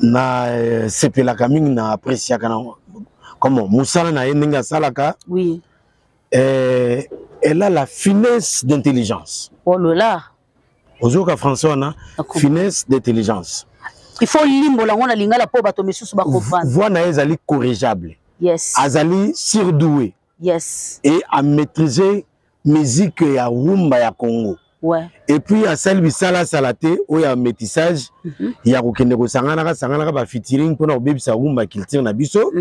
na sepela kaming na apprécier kana comment musala na yenga salaka. Oui. Elle a la finesse d'intelligence. Oh là là. Ozoka François na finesse d'intelligence. Il faut limbo la ngona lingala po bato mesusu ba comprendre. Voix na ezali corrigeable. Yes. Azali surdoué. Yes. Et à maîtriser musique ya rumba ya Congo. Ouais. Et puis à celle bisala salaté ou ya métissage ya kokende ko sangana ba featuring pour na bebisa rumba culture na biso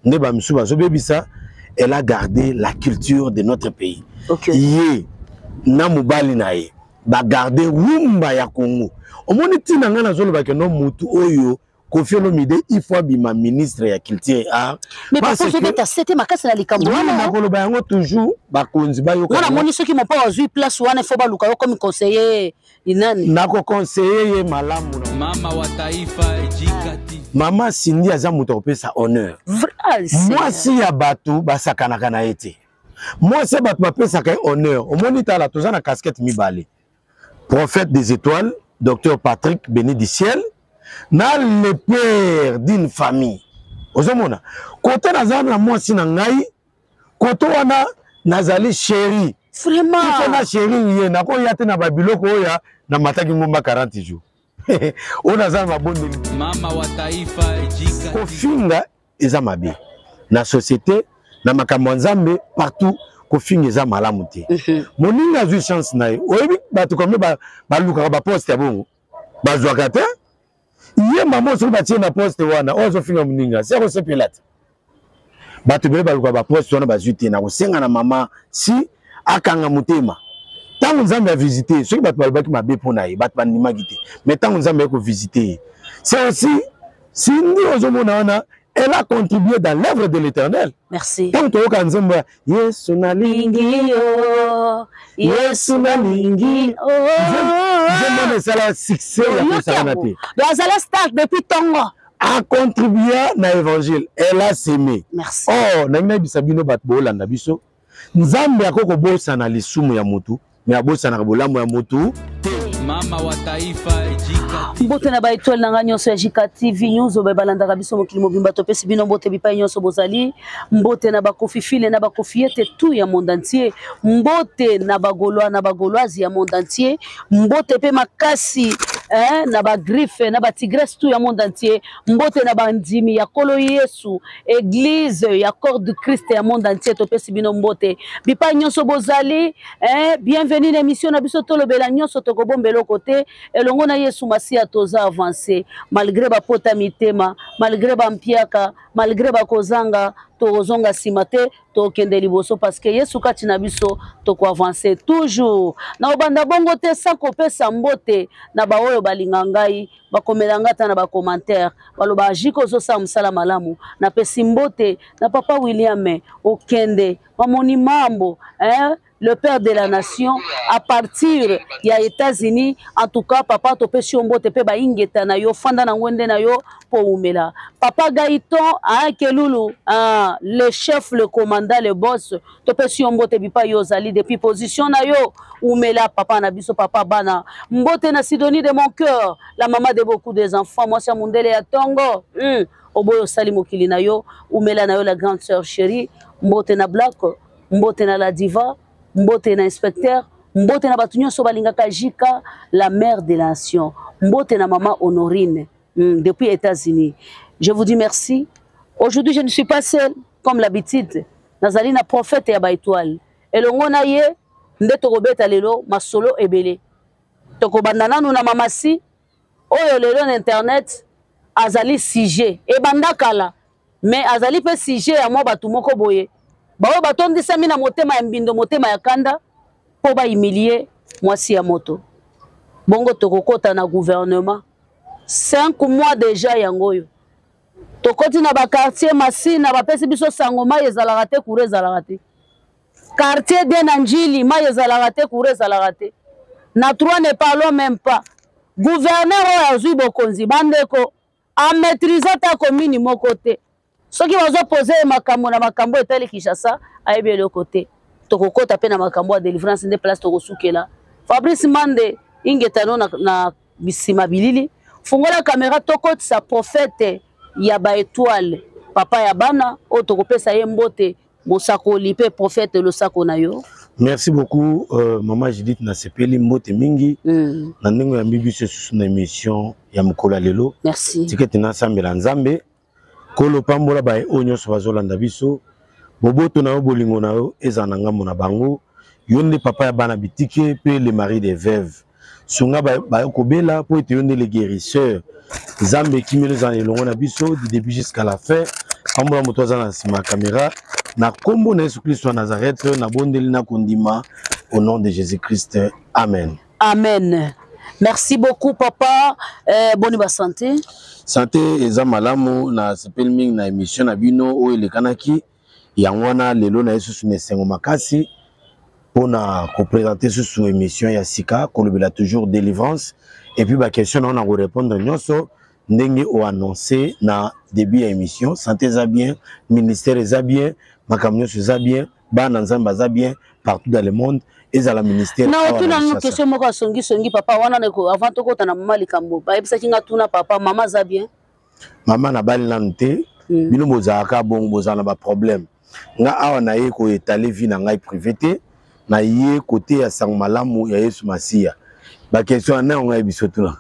ne ba msuba so bebisa. Elle a gardé la culture de notre pays. OK. Yé na mobali na ye ba garder rumba ya Congo. Omoni tina ngana zolo ba ke no mutu oyo Kofi Olomide il faut bima ministre ya culture et art. Mais parce que c'était ma casse na likambo wana na koloba yango toujours ba konzi ba yo. Wana moni ceux qui m'ont pas eu place wana faut ba luka comme conseiller inani. Na ko conseiller ye malamu na mama wa taifa ejikati. Mama Cindy aza muto pesa honneur. Moi si ya batu basakana kana ete. Moi c'est batu pesa ka honneur. Omoni tala toza na casquette mibale. Prophète des étoiles, docteur Patrick béni du ciel. Na le père d'une famille. Ozomona. Côté nazana na moi si na ngai, côté wana nazali chéri. Vraiment. Côté na chéri ye na ko yate na babiloko oya na mataki ngomba 40 jours. On nazana mabonde. Mama wa taifa ejika. Kofinga eza mabe. Na société na makambo nzambe partout kofinga eza malamu te. Moninga zui chance na ye. Oyebi batu comme ba luka ba poste ya bongo. Bazwaka te. Yé maman sur bâtir na poste wana ozo finga muninga c'est ko sepelata batu bele baluka ba poste wana bazuti na ko senga na mama si akanga mutema tango nzambe a visiter ceux qui batu balbaki mabe pona ye batu bandima gite mais tango nzambe ko visiter c'est aussi si ndi ozo mona wana elle a contribué dans l'œuvre de l'Éternel. Merci. Tant que vous avez Yesu na lingi oh Yesu na lingi oh je me sala succès ya kosanate. Bazala start depuis Tongo. A contribué na évangile. Elle a sémé. Merci. Oh, na ngina bisabino bat bolanda biso. Nzambe akoko bosa na lisumu ya mutu, mais abosa na bolamu ya mutu. Mama wa taifa ejikati. Mbote na baitwele na nyonso ya Jikati TV nyonso bebalanda biso mokili mobimba topesi bino mbote bipai nyonso bozali mbote na bakofi file na bakofi ete tout ya monde entier mbote na bagolwa na bagolwazi ya monde entier mbote pe makasi na ba griffe na ba tigresse tout ya monde entier mbote na bandimi ya kolo Yesu église ya corps de Christ ya monde entier topesi bino mbote bipai nyonso bozali bienvenue na émission na biso tolobela nyonso tokobombe côté elongo na Yesu Masia toza avancé malgré ba pota mitema malgré ba mpiaka malgré ba kozanga tozonga simate to kende liboso parce que Yesu kati na biso to ko avancer toujours na obanda bongo te sa kopesa mbote na ba oyo balinga ngai bakomela ngata na ba commentaire baloba jiko zo sa msala malamu na pesi mbote na papa William okende mamoni mambo le père de la nation à partir ya États-Unis en tout cas papa to pesi mbote pe ba ingeta na yo fanda na ngwende na yo po umela papa Gaïton Kelulu le chef le commandant le boss to pesi mbote bipa yo zali depuis position na yo umela papa na biso papa bana mbote na Sidonie de mon cœur la maman de beaucoup des enfants moi c'est Mundele ya Tongo oboyo sali mokili na yo umela na yo la grande sœur chérie mbote na Black mbote na la diva mbote na inspecteur mbote na batu nyonso balingaka Jika la mère de la nation mbote na maman Honorine depuis États-Unis. Je vous dis merci. Aujourd'hui je ne suis pas seule comme l'habitude nazali na prophète ya baitoile elongo na ye nde tokobeta lelo masolo ebele tokobanda nanu na mamasi oyo lelo na internet azali sujet ebanda kala mais azali pe sujet ya mwa batu moko boye bawe batondisa mina motema ya mbindo motema ya kanda po ba humilier mwasi ya moto bongo tokokota na gouvernement 5 mois déjà yangoyo tokoti na ba quartier Masina bapesi biso sango mai ezalaka te kure ezalaka te quartier de Nanjili mai ezalaka te kure ezalaka te na 3 ne parlons même pas gouverneur oyo azui bokonzi bandeko a maîtriser ta commune moko te soki bazo poser makambo na makambo etali Kinshasa ayebi le côté tokokota pe na makambo ya délivrance nde place tokosukela Fabrice Mande ingetano na bisima bilili fungola caméra tokotisa prophète ya ba étoile papa ya bana o tokopesa ye mbote mosakoli pe prophète le sako na yo. Merci beaucoup maman Judith na sepeli mbote mingi na ndenge ya bibiso sur na émission ya mukolo lelo. Merci. Tikete na sambela nzambe kolo pambola ba onyo so bazolanda biso boboto na bolingo na yo ezana ngambo na bango yonde papa ya bana bitike pe le mari des veuves sunga ba kobela po ete yonde le guérisseur Zambe kimelo za elongo na biso du début jusqu'à la fin pambola moto za na sima caméra na kombo na Yesu Kristo wa Nazareth na bondeli na kondima au nom de Jésus-Christ. Amen. Amen. Merci beaucoup papa. Bonne santé. Santé eza malamu na sepelming na émission na bino o elekanaki yangwana lelo na Yesu nesengo makasi pona ko présenter sur émission ya sika ko lobela toujours délivrance et puis ba question on a répondre nyonso ndenge o annoncer na début ya émission santé za bien ministère za bien makamyo za bien bana nzamba za bien partout dans le monde et à la ministère na otuna no question moko songi papa wana neko avant to kota na mama likambo ba ebisa kinga tuna papa mama za bien mama na bali na nte bino bozaka bon bozana ba problème nga awa na ye ko étaler vie na ngai privé na ye côté ya sang malamu ya Yesu Masia ba question na ngai biso tuna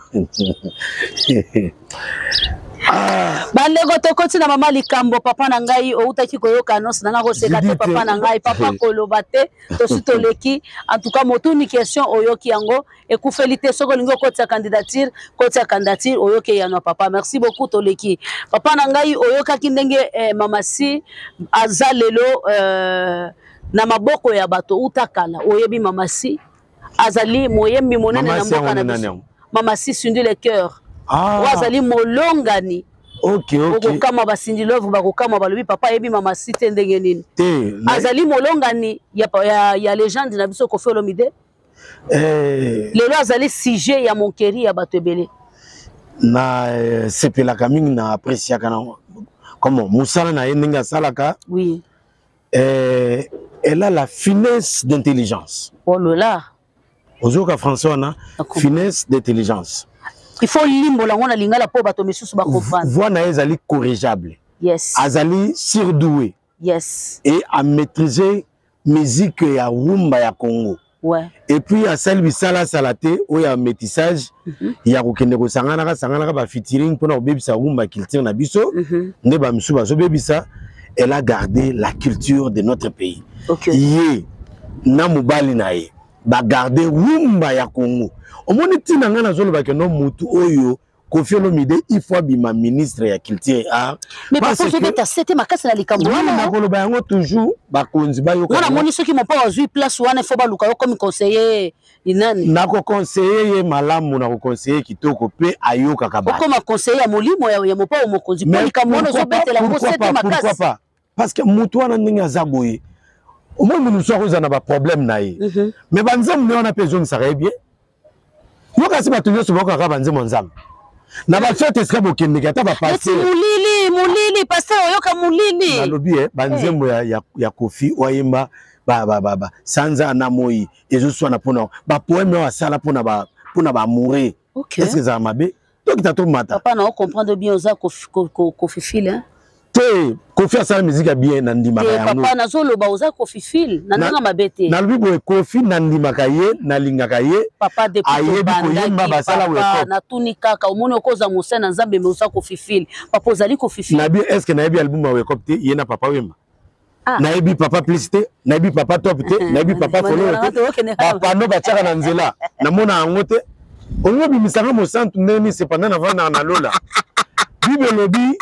bandeko tokoti na mama likambo papa na ngai outaki koyoka annonce na ngako seka te papa na ngai papa koloba te to sitoleki en tout cas motuni question oyoki yango ekufeli soko lingo koti ya candidature oyoki yango papa merci beaucoup toleki papa na ngai oyoka kindenge mama si azalelo na maboko ya bato utakala oyebi mama si azali moyembi monene na mboka na biso mama si sundi le cœur wazali molongani ok kama basindi love bakokama balobi papa yebi mama si te ndenge nini azali molongani ya légende na biso Koffi Olomide lelo azali sujet ya monkeri ya bato ebele na sepelaka mingi na appréciaka na comment musala na ye ndenge asalaka oui elle a la finesse d'intelligence oh là ozoka François na finesse d'intelligence il faut limbola ngona lingala po bato misusu ba comprendre voix na ezali corrigeable yes azali surdoué yes et à maîtriser musique ya rumba ya Congo ouais et puis à celle bisala salate o ya métissage ya kokende ko sangana ka ba featuring pona obebisa rumba culture na biso nde ba misusu bazo bebisa elle a gardé la culture de notre pays ye na mobali na ye ba garder rumba ya Congo omoni tina ngana zolo ba ke no mutu oyo Koffi Olomide il faut bima ministre ya culture et art mais parce que beta c'était makasi na likambo wana na koloba yango toujours ba konzi ba yo wana moni soki mon pa azui place wana il faut ba luka comme conseiller inani na ko conseiller ye malamu na ko conseiller kitoko pe ayoka ka ba comme conseiller ya molimo ya mon pa mo konzi pour likambo wana zo betela ngo c'était makasi pourquoi pas parce que mutu wana ndenge azaboye omoni nous sommes na ba problème na ye mais banzam ne on a besoin de ça bien yo kasi ba tunyo sobo ka banzam nzam na ba fete eska bokende kata ba passer mulili passer oyoka mulili na lobi banzembo ya Koffi oyemba ba sanza na moi ezo na pona ba poème wa sala pona ba mourir est-ce que ça mabe donc ta to mata papa na comprendre bien oza Koffi fil hein te Koffi asala musique bien na ndimaka yango papa na zoloba oza Koffi fil na ndanga mabete na lobi boye Koffi na ndimaka ye na lingaka ye papa depuis ayebi koyemba basala weko na tuni kaka omoni okoza mosana nzambe me oza Koffi fil papa ozali Koffi fil na bi est-ce que na yebi album weko te ye na papa wemba na yebi papa publicité na yebi papa top te na yebi papa follow te papa no bachaka na nzela na mona yango te onyo bimisanga mosantu ndeni cependant na vana na lola bible lobi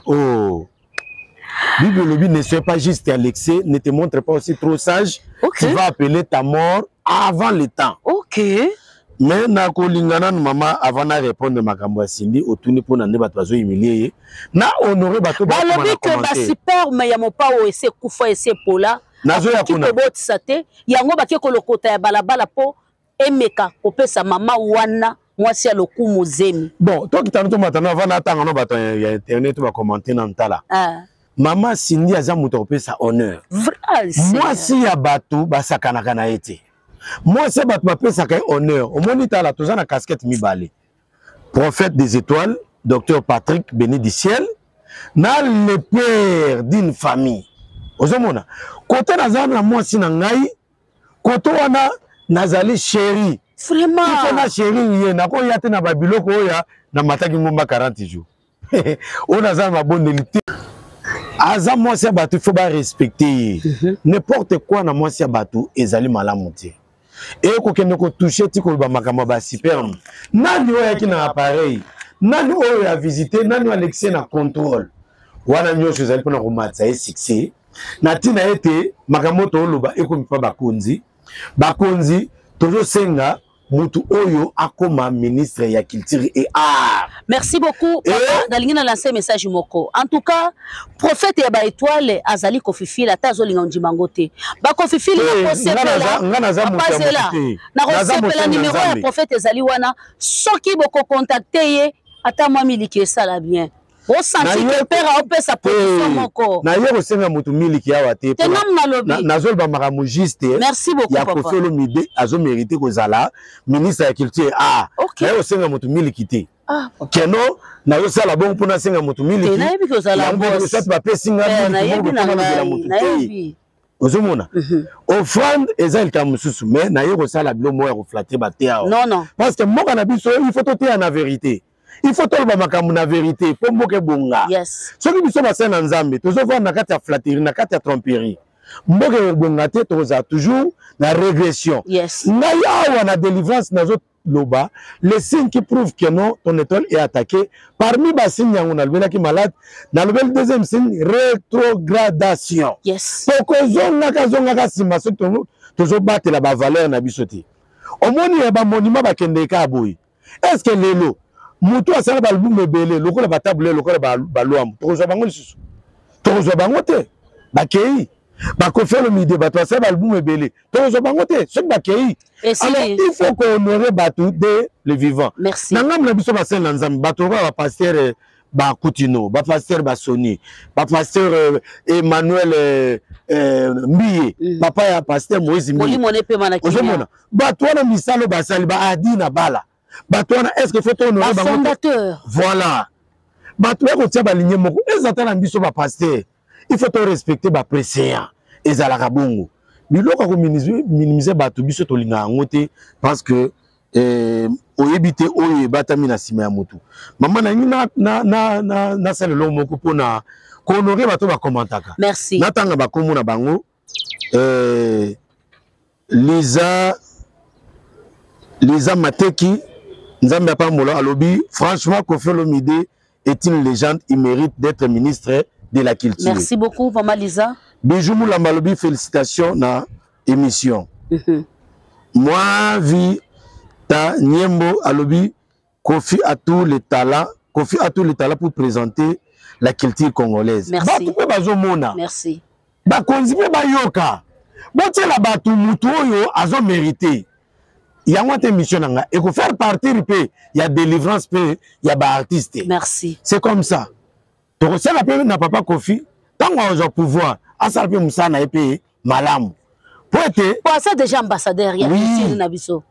oh Bible lobi ne sois pas juste à l'excès, ne te montre pas aussi trop sage. Tu vas appeler ta mort avant le temps. Ok. Mais na ko lingana maman avant na répondre makambo ya Cindy otuni pona nde bato bazo humilier na honorer bato ba commenter. Balobi que ba super mais ya mopa o ese kufa ese pola. Nazo ya kuna. Ko botisa te yango ba ke ko lokota ya balabala po emeka kopesa mama wana mwasi ya lokumu zemi. Bon, toi qui t'en to matana avant na tanga no bato ya internet ba commenter na ntala. Maman Cindy aza moto opesa honneur. Moi si ya bato basakanaka na ete. Moi si bato bapesaka honneur. Omoni tala toza na casquette mibale. prophète des étoiles, docteur Patrick Béni du ciel, na le père d'une famille. Ozomona, côté nazana moi si nangai, côté wana nazali chéri. Vraiment. Il faut na chéri yé, na ko yate na babiloko ya na mataki ngomba 40 jours. On a ma bonne élite. Aza moi si abatu faut ba respecter. N'importe quoi na moi si abatu ezali malamuti. Et ko kende ko toucher ti ko ba makama ba sperme. Nani oya ki na appareil. Nani oya visiter, nani Alexis na contrôle. Wana nyosho ezali pona ko matsa e succès. Na tina ete makamoto oloba ekomipa bakonzi. Bakonzi tozo senga mutu oyo akoma ministre ya culture et art. Merci beaucoup. Papa, Dalingi na lancé message moko. En tout cas, prophète ya ba étoile azali kofifila ta zo linga njimango te. Ba kofifila ko sepela. Na resepela numéro ya prophète ezali wana soki boko contacter ye ata mwa miliki sala bien. Au senti que père a opé sa position moko. Na yero senga mutu miliki ya wate. Na zol ba maramu juste. Merci beaucoup papa. Ya kofelo mide azo mériter ko zala ministre ya culture ah. Na yero senga mutu miliki te. Ah. Keno na yo sala bon pona senga mutu miliki. Na yebi ko zala boss. Ça ba pe singa na yebi na yebi. Ozomona. Offrande ezali ka mususu mais na yero sala bilo mo ya ko flatter ba te. Non non. Parce que mo kana biso il faut te na vérité. Il faut tolba makambu na vérité pour mboke bonga. Yes. Soki biso basena na nzambe tozofa na kati ya flatterie na kati ya tromperie. Mboke bonga te toza toujours na régression. Yes. Na yawa na délivrance nazo loba les signes qui prouvent que non ton étoile est attaquée parmi ba signes yango na lobela ki malade na lobela deuxième signe rétrogradation. Yes. Poko zonga ka sima so tozo batela ba valeur na biso te. Omoni ya ba monument ba kende ka boy. Est-ce que lelo mutu asala balbum ebele lokola batable lokola balwam tokozwa bango lisusu tokozwa bango te bakei bakofelo mide bato asala balbum ebele tokozwa bango te soki bakei alors il faut qu'on bato de le vivant. Merci. Nangam na biso basala na nzambe bato ba pasteur ba Coutinho ba pasteur ba Soni ba pasteur Emmanuel Mbiye papa ya pasteur Moïse Mbiye ozomona bato wana misalo basali ba adina bala. Batouana, est-ce que faut honorer un fondateur? Voilà. Batouana, quand tu as ligné moko, ils attendent un biso ba pasteur. Il faut respecter ba préséant. Et za la kabongo. Bilo ka ko minimiser batou biso to linga ngote parce que oyebite oye batami na sima ya mutu. Maman na sale lo moko pona ko honorer bato ba commentaka. Merci. Natanga ba komo na bango Lisa Mateki Nzambe Apambola alobi franchement Koffi Olomide est une légende, il mérite d'être ministre de la culture. Merci beaucoup Maman Lisa. Bijou Moulamba alobi félicitations na émission. Moi vi ta Niembo alobi Koffi a tous les talents pour présenter la culture congolaise. Merci. Merci. Bakonzi pe bayoka. Botie la batu mutu oyo azo mérité. Il y a une mission et faut faire partir il y a délivrance il y a des artistes. Merci. C'est comme ça. Donc ça la paix n'a pas Koffi tant qu'on a pouvoir à ça peut musa na épée malam. Pour ça déjà ambassadeur il y a ici Nabiso.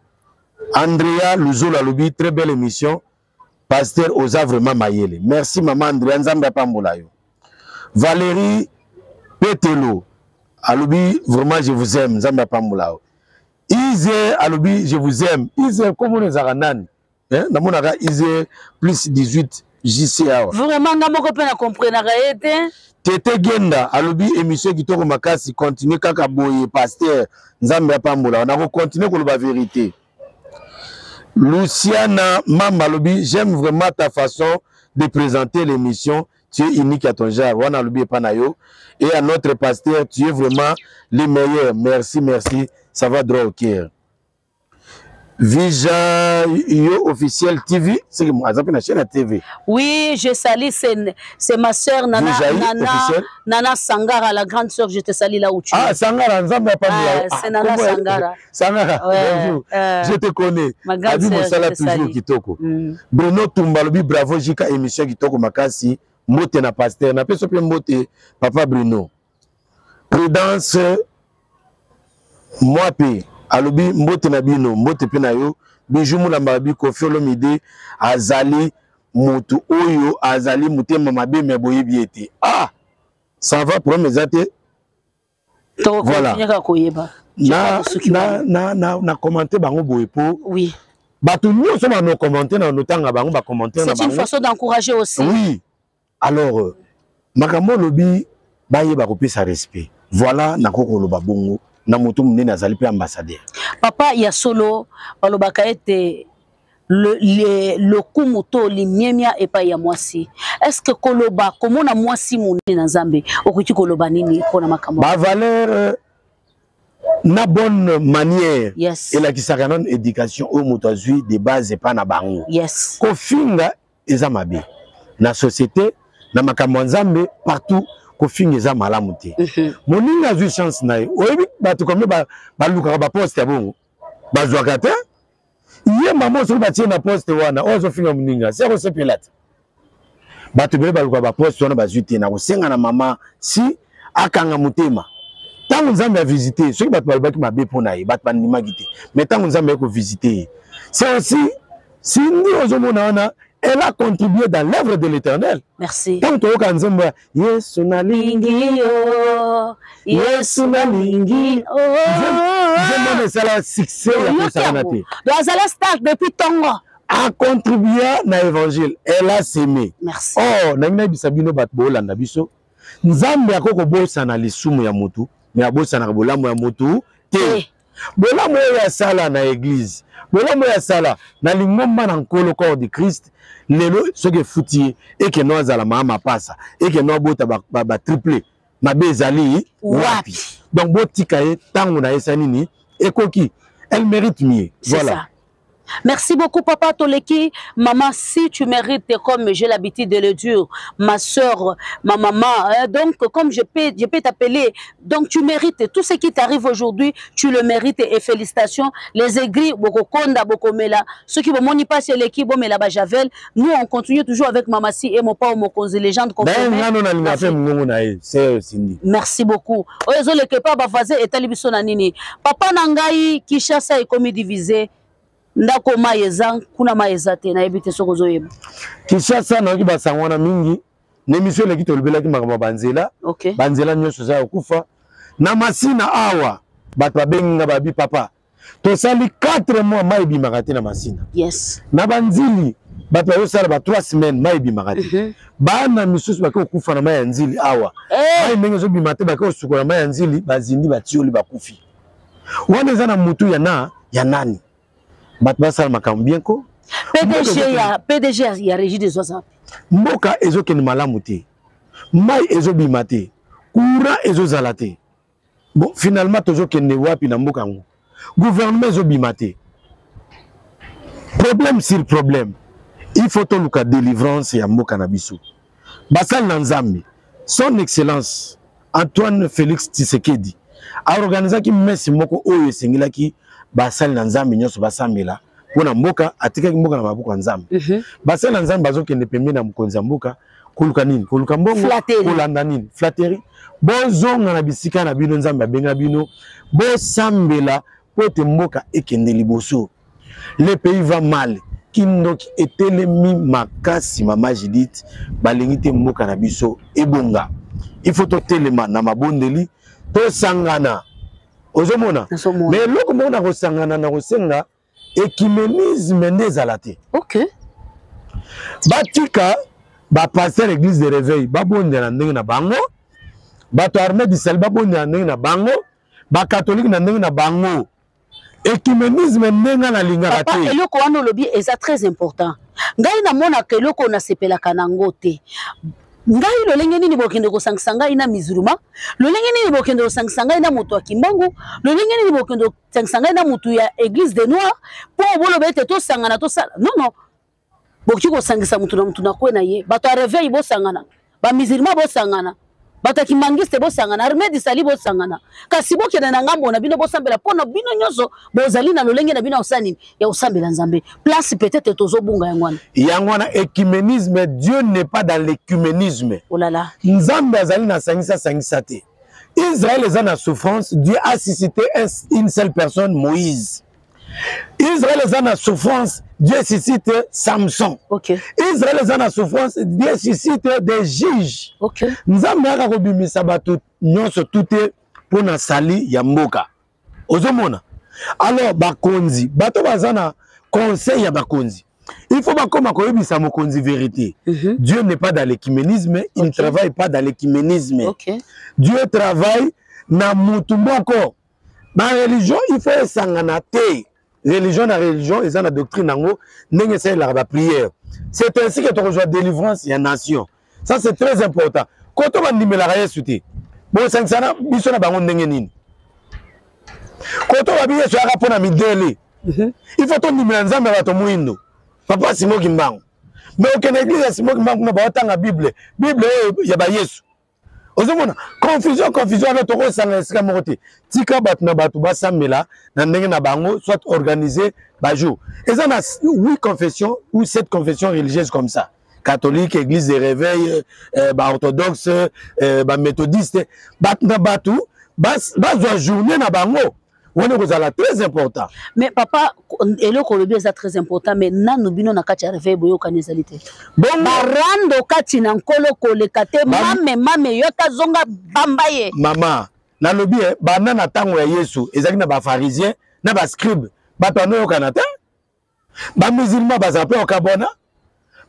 Andrea Luzola Lobi très belle émission. Pasteur Oza vraiment Mayele. Merci maman Andrea Nzambe Apambola yo. Valérie Petelo Alobi vraiment je vous aime Nzambe Apambola. Isé Alobi, je vous aime. Isé, comme on est à Ranan. Namonaka Isé plus 18 JCA. Vraiment, on peut comprendre. Tete Genda Alobi, émission qui tourne makasi, continue kaka boye, pasteur, Nzambe Apambola. On a continué pour la vérité. Luciana Mamba Alobi, j'aime vraiment ta façon de présenter l'émission. Tu es unique à ton genre. Wana Alobi Panayo. Et à notre pasteur, tu es vraiment le meilleur. Merci, merci. Ça va droit au cœur. Vija Yo officiel TV, c'est la chaîne TV. Oui, je salue, c'est ma soeur Nana Sangara, la grande soeur, je te salue là où tu es. Ah, Sangara, c'est Nana Sangara. Sangara, bonjour. Je te connais. Ma grande soeur, je te salue. Kitoko. Bruno Tumbalobi, bravo, Jika émission Kitoko Makasi, Mote na pasteur, na peso pe Mote, papa Bruno. Prudence. Moi, alobi mbote na bino mbote pe na yo Bijou Mulamba bi Koffi Olomide azali mutu oyo azali mutema mabe me boyebi ete ah ça va pour mes athées voilà na commenter bango boye po oui batu nyonso ba no commenter na notanga bango ba commenter na bango c'est une façon d'encourager aussi oui alors makambo lobi baye ba kopesa respect voilà na kokoloba bongo na mutu munene azali pe ambassadeur papa ya solo balobaka ete le kumuto limiemia epa ya mwasi est-ce que koloba komona mwasi munene na Nzambe okoki koloba nini pona makambo ba valeur na bonne manière yes. Et la kisaka non éducation au mutu azui de base pa na bango yes kofinga eza mabe na société na makambo Nzambe partout kofinga eza malamu te moninga azui chance na ye oyebi bato comme ba luka ba poste ya bongo bazwaka te ye mama so batie na poste wana ozo finga moninga c'est ko sepelata bato bele baluka ba poste wana bazui te na kosenga na mama si akanga mutema tango Nzambe a visité ceux qui bato balobaki mabe pona ye bato bandimaki te mais tango Nzambe ko visiter c'est aussi si ndi ozomona wana elle a contribué dans l'œuvre de l'Éternel. Merci. Tant que Kanzamba, Yesu na lingi oh, Yesu na lingi oh. Je ça la succès ya konsaganate. Donc ça start depuis Tongo. A contribué na évangile, elle a sémé. Merci. Oh, na ngina bisabino bat bolanda biso. Nzambe akoko bosa na lisumu ya mutu, mais abosa na bolamu ya mutu te. Bolamu ya sala na église. Bolamu ya sala na lingomba na nkolo corps de Christ. Lelo soke futi et que nous ala mama passa et que nous bota ba triplé ma bezali wapi donc botika e tango na esanini ekoki elle mérite mieux voilà ça. Merci beaucoup, Papa Toleki. Maman, si tu mérites, comme j'ai l'habitude de le dire, ma soeur, ma maman, donc comme je peux t'appeler, donc tu mérites tout ce qui t'arrive aujourd'hui, tu le mérites et félicitations. Les aigris, beaucoup konda, beaucoup mela, ceux qui vont moni pas sur l'équipe, bon mela bajavel, nous on continue toujours avec Maman Si et mon père, mon conseil, légende confirmée. Merci beaucoup. Papa Nangai, Kishasa est comme divisé. Ndako maeza kuna maeza te na ebite soko zoyeba Kishasa na ki basangwana mingi na émission le kitolobela ki makama banzela okay. Banzela nyoso za okufa na masina awa bato babenga babi papa to sali 4 mois maibi makati na masina yes na banzili bato yo sala ba 3 semaines maibi makati bana misusu bako okufa na maya nzili awa mai mengo zo bimate bako sukola maya nzili bazindi batioli bakufi wana za na mutu ya nani Batbasal Makambienko PDG ya régie des oiseaux. Mboka ezo ken malamu te. Mai ezo bimate. Courant ezo zalate. Bon finalement tozo ken wapi na mboka ngo. Gouvernement ezo bimate. Problème sur problème. Il faut to luka délivrance ya mboka na biso. Basal na Nzambe. Son excellence Antoine Félix Tshisekedi a organisé ki mesi moko oyo esengilaki basali na Nzambe nyoso basambela pona mboka atikaki mboka na mabuko Nzambe basali na Nzambe bazokende pembe na mukonzi mboka koluka nini koluka mbongo kolanda nini flatterie bozonga na bisika na bino Nzambe abenga bino bosambela pote mboka ekende liboso le pays va mal kindoki etelemi makasi mama Judith balingi te mboka na biso ebonga il faut to telema na mabondeli to sangana ozomona mais loko mona ko sangana na kosenga écuménisme ndezalate OK batika ba pasteur église de réveil babonde na ndenge na bango bato armée du sel babonde na ndenge na bango ba catholique na ndenge na bango écuménisme ndenga na lingaka te eloko wana lobi eza très important ngai na mona ke eloko na sepelaka nango te ngai lolenge nini bokende ko sanganga ina musulman lolenge nini bokende ko sanganga ina moto akimbangu lolenge nini bokende ko sanganga ina moto ya église de noir po bolo bete to sangana to sala non boki ko sangisa moto na moto na ko na ye bato a réveil bo sangana ba musulman bo sangana bato kimangiste bo sangana armée du sali bo sangana kasi bokende na ngambo na bino bo sambela pona bino nyoso bozali na lolenge na bino osani ya osambela Nzambe place peut-être tozo bunga yangwana écuménisme. Dieu n'est pas dans l'écuménisme. Oh là là Nzambe azali na sangisa te. Israël est en souffrance. Dieu a suscité une seule personne, Moïse. Israël est en souffrance, Dieu suscite Samson. Ok. Israël est en souffrance, Dieu suscite des juges. Ok. Nzambe akakobimisa bato nyonso tute pour na sali ya mboka. Ozomona. Alors bakonzi, bato bazana conseil ya bakonzi. Il faut bakoma koyebisa mokonzi vérité. Dieu n'est pas dans l'écuménisme, il ne travaille pas dans l'écuménisme. Ok. Dieu travaille na mutu moko. Ba religion il faut sangana te. Religion na religion, ils ont la doctrine nango, ndenge c'est la prière. C'est ainsi que tu rejoins délivrance ya nation. Ça c'est très important. Quand on va nimela Yesu te. Bon sangsana biso na bango ndenge nini. Quand on va bien sur rapport na midele. Il faut ton nimela nzambe bato muindo. Papa Simo Kimbango. Mais aucune église Simo Kimbango na ba tanga Bible. Bible ya ba Yesu. Ozomona confusion alors toko sanga esika mokote. Tika batu na batu basamela na ndenge na bango soit organisé ba jour. Et ça na 8 confessions ou 7 confessions religieuses comme ça. Catholique, église de réveil, ba orthodoxe, ba méthodiste, batu na batu bas journée na bango. On est très important. Mais papa, et le Colombie est très important, mais nan bino na kati réveil boyo kanezalité. Bon, barando kati na nkolo kolekate mame yoka zonga bambaye. Maman, na lobi bana na tango ya Yesu, ezaki na ba pharisien, na ba scribe, bato no yokanata. Ba musulman bazape okabona,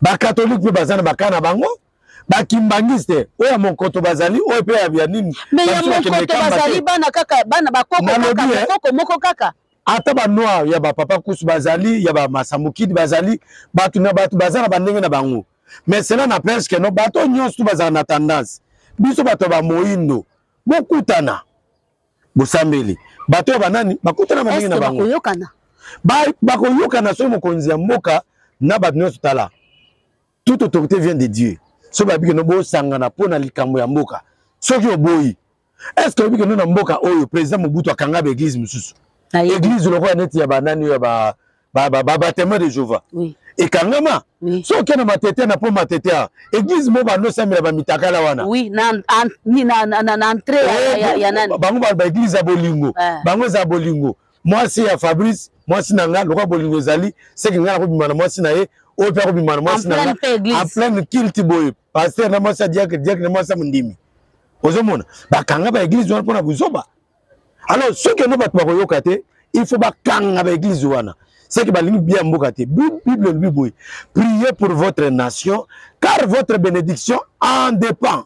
ba catholique pe bazana bakana bango. Bakimbangiste oya monkoto bazali oya pe ya nini mais ya monkoto bazali bana kaka bana bakoko kaka moko kaka ata ba noir ya ba papa kusu bazali ya ba masamukidi bazali batu na batu bazana bandenge na bango mais cela n'empêche que no bato nyonso tu bazana na tendance biso bato ba moindo bokutana bosambeli bato ba nani bakutana bandenge na bango bakoyokana so mokonzi ya mboka na bato nyonso tala toute autorité vient de Dieu. So ba biko no bo sangana pona likambo ya mboka. Soki oboyi. Est-ce que biko no na mboka oyo président Mobutu akanga ba église mususu? Église loko ya neti ya banani ya ba témoin de Jéhovah. Oui. Et kangama. Oui. So ke na matete na po matete a. Église mo ba no samela ba mitakala wana. Oui, na entrée ya nani. Bango ba église ya bolingo. Bango za bolingo. Moi c'est ya Fabrice, moi c'est nanga loko bolingo zali, c'est que ngala ko bimana moi c'est na ye. En pleine culte boy pasteur na mosa diacre na mosa mundimi ozomona bakanga ba église wana pona buzoba alors ceux que no bat ba koyoka te il faut bakanga ba église wana c'est que balingi bien mboka te bible lui boy priez pour votre nation car votre bénédiction en dépend.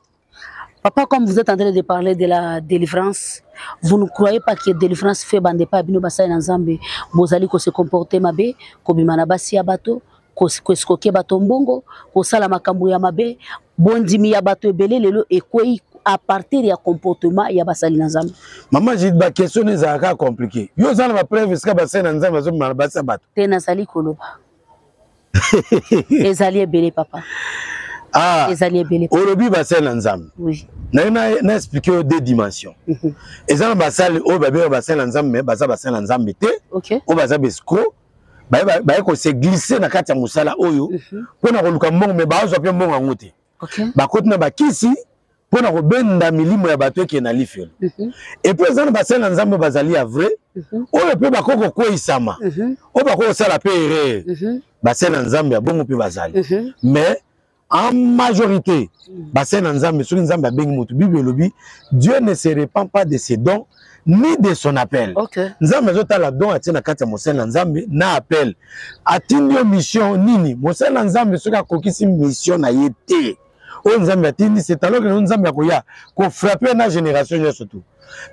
Papa, comme vous êtes en train de parler de la délivrance, vous ne croyez pas que la délivrance fait bande pas bino basay na Nzambe bozali ko se comporter mabe ko bimana basi ya bato koskoke bato mbongo kosala makambo ya mabe bondimi ya bato ebele lelo ekwei à partir ya comportement ya basali na Nzambe. Maman j'ai ba question ezaka compliqué yo zana ba preuve ska basay na Nzambe zo bimana basi ya bato te nazali koloba ezali ebele papa ezali ebele olobi basay na Nzambe. Oui. Na expliquer deux dimensions. Ezana basali o babe basay na Nzambe mais baza basay na Nzambe te. OK. O baza bescro ba ko se glisser na kati ya musala oyo pona ko luka mbongo me ba zo pe mbongo ngote. OK. Ba kotina ba kisi pona ko benda milimo ya bato ke na lifelo. Et puis ezana basay na Nzambe bazali ya vrai. Oyo pe ba koko ko isama. O ba ko sala pe erreur. Basay na Nzambe ya bongo pe bazali. Mais en majorité, bassin Nzambe, sur Nzambe a bengi mutu Bible lobi, Dieu ne se répand pas de ses dons ni de son appel. OK. Nzambe zota la don atina kati ya mosala Nzambe na appel. Atindi mission nini? Mosala Nzambe soka kokisi mission na yete. O Nzambe atindi c'est alors que Nzambe akoya ko frapper na génération surtout.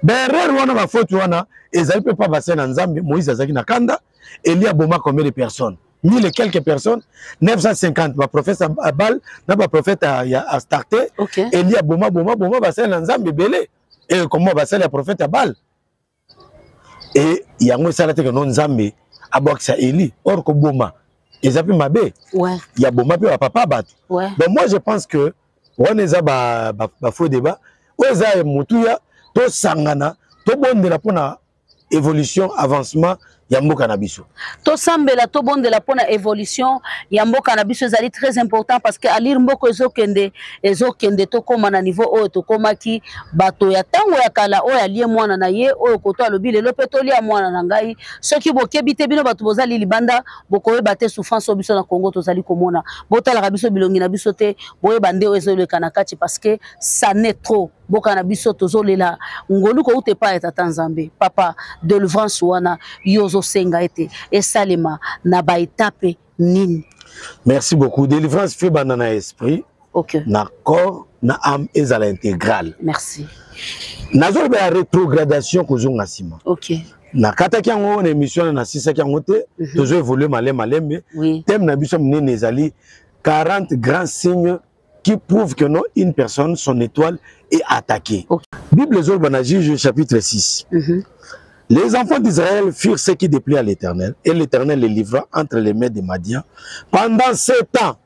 Berrer wana ba faute wana ezali pe pas bassin Nzambe, Moïse azaki na kanda, Elia boma combien de personnes? 1000 et quelques personnes, 950 ba prophète à Baal, na ba prophète à starter. OK. Elia boma basel na Nzambe belé. Et comment basel ya prophète à Baal. Et yango sala te que non Nzambe aboksa Eli or ko boma. Ezapi mabe. Ouais. Ya boma pe papa bat. Ouais. Donc moi je pense que on eza ba faux débat. Oza mutuya to sangana to bondela pona évolution avancement ya mboka na biso. To sambela to bondela pona évolution ya mboka na biso ezali très important parce que alir mboko ezokende to koma na niveau oyo to komaki bato ya tango ya kala oyo alie mwana na ye oyo koto alobi lelo pe to lia mwana na ngai soki bokebi te bino bato bozali libanda bokoyeba te souffrance oyo biso na Congo tozali komona botalaka biso bilongi na biso te boyeba nde oyo ezoleka na kati parce que ça n'est trop boka na biso tozolela ngoluko ute pa eta Tanzambe papa délivrance wana yozo senga ete esalema na ba étape nini. Merci beaucoup. Délivrance fait banana esprit. OK. Na corps, na âme et à l'intégrale. Merci. Nazo ba rétrogradation ko zonga sima. OK. Na kata ki yango na émission na sisa ki yango te tozo évoluer malembe. Oui. Thème na biso mnene ezali 40 grands signes qui prouvent que non une personne son étoile est attaquée. Okay. Bible Zolbana Juge chapitre 6. Les enfants d'Israël firent ce qui déplaît à l'Éternel, et l'Éternel les livra entre les mains des Madians pendant 7 ans.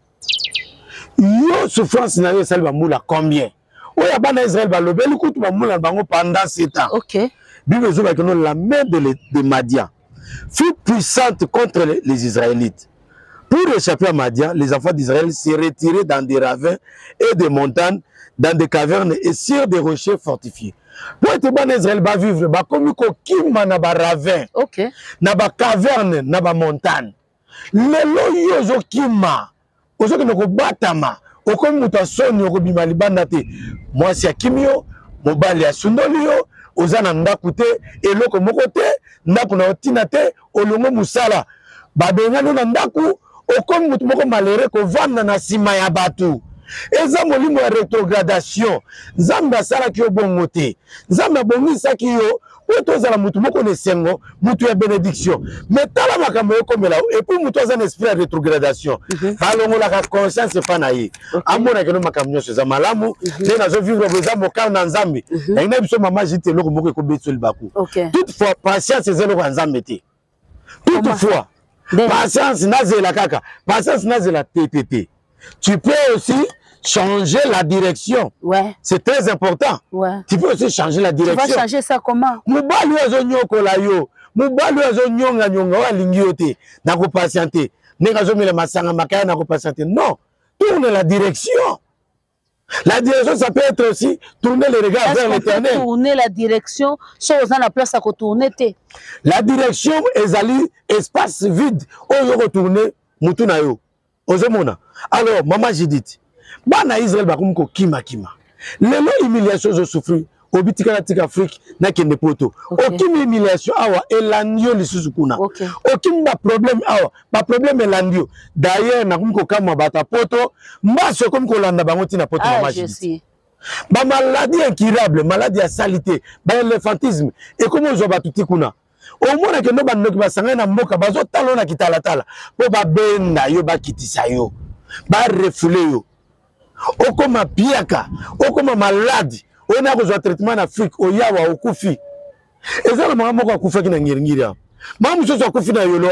Yo souffrance na yo salba moula combien? Oya bana Israël ba lobeli kutu ba moula bango pendant 7 ans. OK. Bible Zolbana que non la main de Madian fut puissante contre les Israélites. Pour échapper à Madian, les enfants d'Israël se retiraient dans des ravins et des montagnes, dans des cavernes et sur des rochers fortifiés. Pour être bon Israël va vivre, ba comme kokima na ba ravin, OK, na ba caverne, na ba montagne. Lelo yozo kima, ozo ke noko batama, okomi muta soni okobima libanda te. Mwasi ya kimio, mobali ya sundoli yo, ozana ndaku te, eloko moko te, ndaku na otina te, olongo musala. Ba bengano na ndaku, okomi mutu moko malere ko vanda na sima ya batu. Eza molimo ya rétrogradation. Nzambe asalaki yo bongo te. Nzambe abongisaki yo po tozala mutu moko na esengo, mutu ya bénédiction. Mais tala makambo ekomela et puis mutu aza na esprit ya rétrogradation. Balongolaka conscience epa na ye. Amonaka no makambo nyonso eza malamu, nde nazovivre boza mokano na Nzambe. Nayina biso mama jite eloko moko ekobetisa libaku. Toutefois, patience eza eloko ya Nzambe te. Toutefois, patience nazela kaka. Patience nazela TTT. Tu peux aussi changer la direction. Ouais. C'est très important. Ouais. Tu peux aussi changer la direction. Tu vas changer ça comment? Mubali ozo nyoko la yo. Mubali ozo nyonga nyonga wa lingi yote. Na ko patienter. Nenga zo mele masanga makaya na ko patienter. Non. Tourne la direction. La direction, ça peut être aussi tourner les regards vers l'Éternel. Tourner la direction, si on a la place à retourner. La direction est espace vide. On veut retourner, mutuna yo. Ozomona. Alors, maman Judith, bana Israël bakumko kima. Lelo humiliation zo souffrir. Obitika na tika Afrique na kende poto. Okimi humiliation awa elandio lisusu kuna. Okimi ba problème awa, ba problème elandio. D'ailleurs na kumko kama bata poto, mbaso comme ko landa bango tina poto maman Judith. Ba maladie incurable, maladie à salité, ba l'enfantisme et comment zo batuti kuna. Au moins que no banoki basanga na mboka bazo talona kitala po ba benda yo ba kitisa yo. Ba refoule yo. Okoma piaka, okoma malade. On a besoin de traitement en Afrique, au Yawa, au Koufi. Et ça, le maman a Koufa qui n'a rien dit. Maman, je suis Koufi na yolo.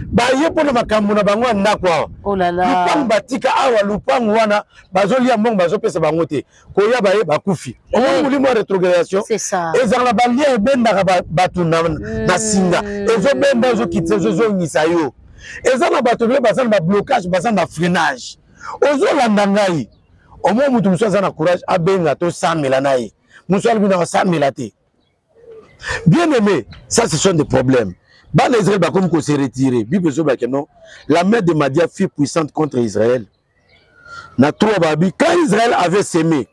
Bah, yé pour le makamuna bangwa nakwa. Oh là là. Lupang batika awa, lupang wana, bazoli among, bazope sa bangote. Koya baye ba Koufi. Au moins, nous l'immo rétrogradation. C'est ça. Et ça, la balia est ben batu na singa. Et zo ben bazo kitse, zo nisa yo. Et ça, la batu le basan ba blocage, basan ba freinage. Ozo landangai. Au moins, nous avons courage à benga to 100 000 anaï. Nous avons 100 000 athées. Bien aimé, ça ce sont des problèmes. Ban Israël va comme se retirer. Bible non. La main de Madia fut puissante contre Israël. Na trois babi. Quand Israël avait sémé,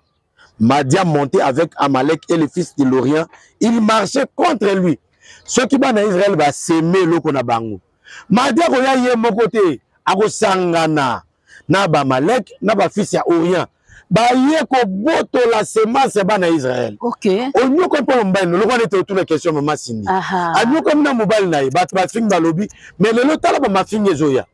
Madia montait avec Amalek et les fils de l'Orient. Il marchait contre lui. Ceux qui ban Israël va s'aimer l'eau qu'on a bango. Madia koya yé mon côté. Ako sangana. Na ba Amalek, na ba fils ya Orient. Ba yeko boto la semence bana Israël. OK. Onyo ko po mbano, lo kone te autour question mama Sindi. Anyo ko na mobile na ba fing ba lobby, mais le lotala ba mafing ezoya.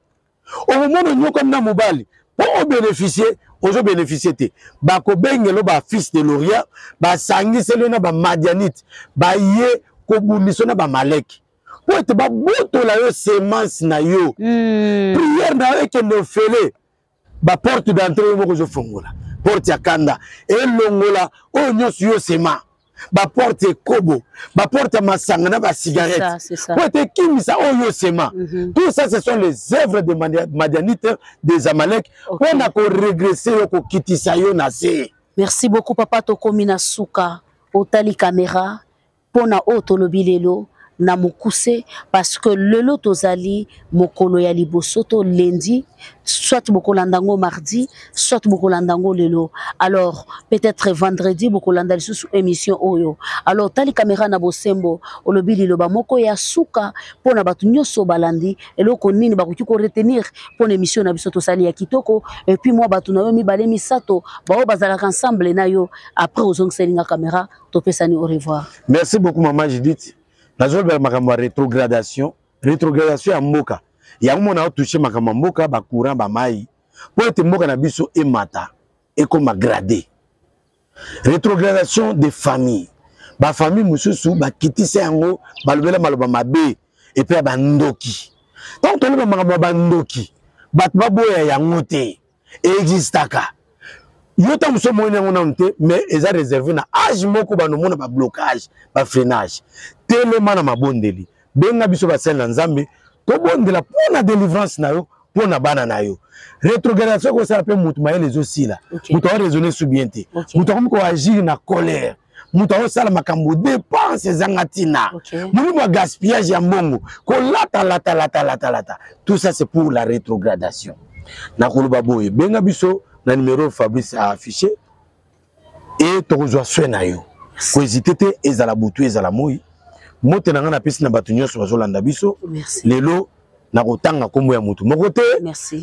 Au moment onyo ko na mobile, pour bénéficier, ozo bénéficier te. Ba ko bengelo ba fils de l'Orient, ba sangi selo na ba Madianite, ba ye ko buniso na ba Malek. Pour te ba boto la yo semence na yo. Prière na e ke no fele. Ba porte d'entrée mo ko zo fongola. Porte ya kanda et longola o nyos yo sema ba porte kobo, ba porte masangana, ba cigarette. C'est ça. Pour être kimisa oyo sema. Tout ça, ce sont les œuvres de Madianites, des Amalek. Pour qu'on régresser, qu'on quitte ça, merci beaucoup, papa Tokomina Souka, Otali Caméra, Pona Otolobilelo. Na mokuse parce que le lotozali mokolo ya libosoto lundi soit bokolandango mardi soit bokolandango lelo alors peut-être vendredi bokolanda sous émission oyo alors tali caméra na bosembo olobili loba moko ya suka pona batu nyoso balandi eloko nini bakuti ko retenir pona émission na biso tosali ya kitoko et puis moi batu na yo mibale misato bao bazala ensemble na yo après ozong selinga caméra topesani au revoir. Merci beaucoup maman Judith. Nazol ba makamba rétrogradation ya mboka ya mona o toucher makamba mboka ba courant ba mai po ete mboka na biso e mata e ko magradé rétrogradation de famille ba famille mususu ba kitisa yango ba lobela maloba mabe et puis ba ndoki donc to le makamba ba ndoki bat ba boya yango te existaka yota muso moyena ngona nte mais eza réservé na âge moko ba no mona ba blocage ba freinage telema na mabondeli benga biso basala nzambe to bondela pona délivrance na yo pona bana na yo rétrogradation ko ça peut mutu mayele aussi là mutu a raisonner sous bien te mutu ko agir na colère mutu a sala makambo dépense zangatina mutu mo gaspillage ya mbongo ko lata tout ça c'est pour la rétrogradation na koloba boye benga biso na numéro Fabrice a affiché et to rejoindre soin na yo ko hésiter te ezala butu ezala moi mote na ngana pesi na batu nyonso bazolanda biso lelo na kotanga kombo ya mutu moko te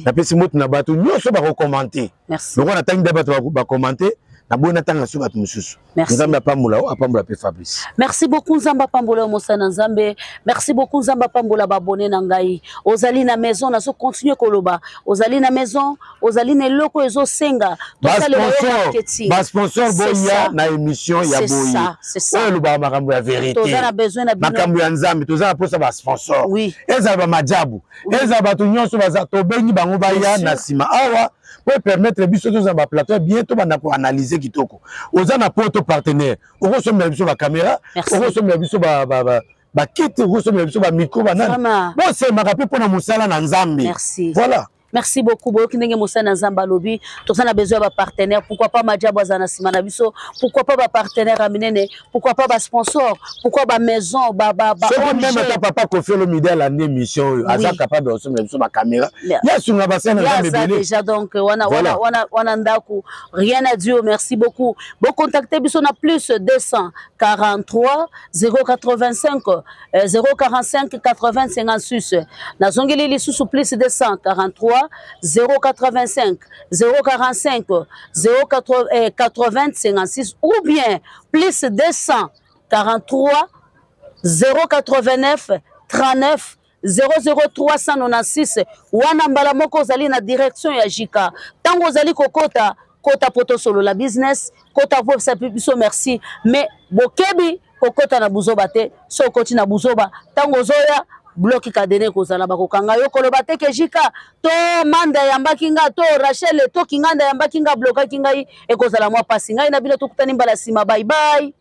na pesi mote na batu nyonso ba commenter loko na tangi da batu ba commenter na bona tanga so batu mususu nzambe apambola apambola pe Fabrice. Merci beaucoup Nzamba pambola mosana nzambe, merci beaucoup Nzamba pambola babone na ngai ozali na maison na so continuer koloba ozali na maison ozali na loko ezo senga marketing ba sponsor boya na émission ya boyi c'est ça le ba makambo ya vérité tozana besoin na makambo ya nzambe tozana posa ba sponsor eza ba majabu eza batu nyonso baza to bengi bango baya na sima awa pour permettre biso tous ba plateau bientôt bana ko analyser kitoko ozana poto partenaire oko somela biso ba caméra oko somela biso ba kit oko somela biso ba micro banana bon c'est makapi pona musala na nzambe voilà. Merci beaucoup. Bokinenge Mosana Nzamba lobi. Tous on a besoin de partenaires. Pourquoi pas Madjabo Zana Simana Biso? Pourquoi pas ba partenaire Aminene? Pourquoi pas ba sponsor? Pourquoi ba maison? Même ta papa ko fait le midi à l'année mission. Asa capable de sommer sur ma caméra. Ya sunga ba sana nzambe déjà donc wana ndaku. Rien à dire. Merci beaucoup. Bon contacter Biso na plus 243 085 045 80 56. Na zongeli li sous plus 243 085 045 080 56 ou bien plus 243 089 39 00396 wana mbala moko zali na direction ya Jika tango zali kokota kota poto solo la business kota vo sa biso merci mais bokebi kokota na buzoba te so koti na buzoba tango zoya bloki kadene kozala bakokanga yo koloba te ke Jika to manda yambaki nga to Rachel to kinganda yambaki nga bloka kingai ekozala mwa pasi ngai na bino tukutani mbala sima bye bye.